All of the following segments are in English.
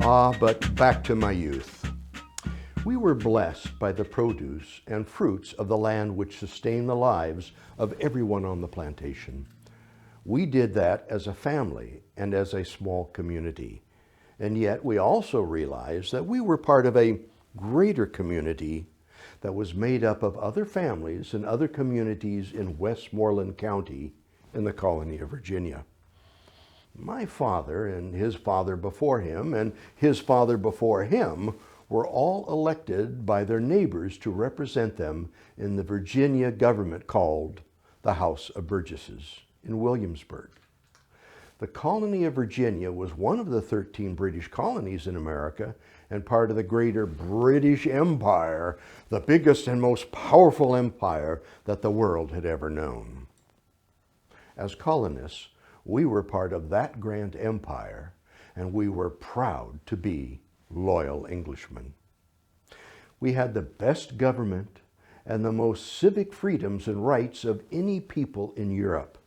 But back to my youth. We were blessed by the produce and fruits of the land which sustained the lives of everyone on the plantation. We did that as a family and as a small community. And yet we also realized that we were part of a greater community that was made up of other families and other communities in Westmoreland County in the colony of Virginia. My father and his father before him and his father before him were all elected by their neighbors to represent them in the Virginia government called the House of Burgesses in Williamsburg. The colony of Virginia was one of the 13 British colonies in America and part of the greater British Empire, the biggest and most powerful empire that the world had ever known. As colonists, we were part of that grand empire, and we were proud to be loyal Englishmen. We had the best government and the most civic freedoms and rights of any people in Europe.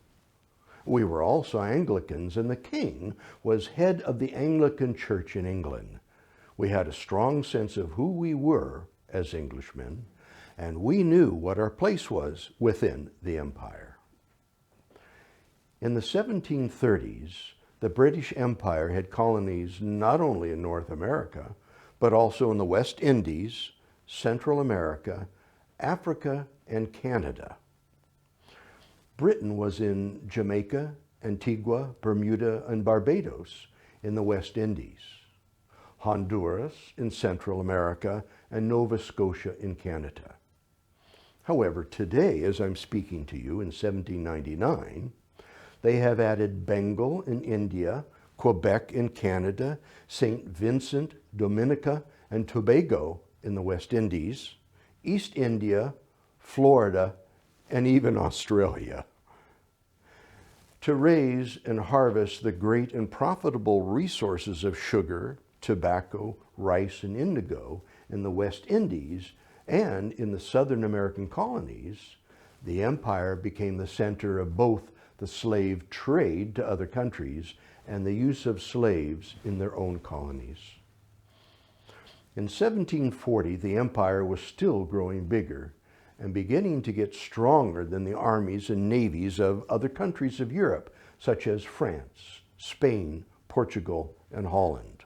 We were also Anglicans, and the king was head of the Anglican Church in England. We had a strong sense of who we were as Englishmen, and we knew what our place was within the empire. In the 1730s, the British Empire had colonies not only in North America, but also in the West Indies, Central America, Africa, and Canada. Britain was in Jamaica, Antigua, Bermuda, and Barbados in the West Indies, Honduras in Central America, and Nova Scotia in Canada. However, today, as I'm speaking to you in 1799, they have added Bengal in India, Quebec in Canada, St. Vincent, Dominica, and Tobago in the West Indies, East India, Florida, and even Australia. To raise and harvest the great and profitable resources of sugar, tobacco, rice, and indigo in the West Indies and in the Southern American colonies, the empire became the center of both the slave trade to other countries and the use of slaves in their own colonies. In 1740, the empire was still growing bigger and beginning to get stronger than the armies and navies of other countries of Europe, such as France, Spain, Portugal, and Holland.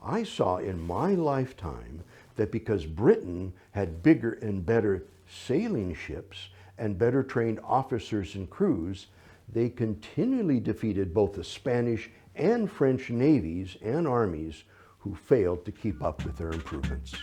I saw in my lifetime that because Britain had bigger and better sailing ships and better trained officers and crews, they continually defeated both the Spanish and French navies and armies who failed to keep up with their improvements.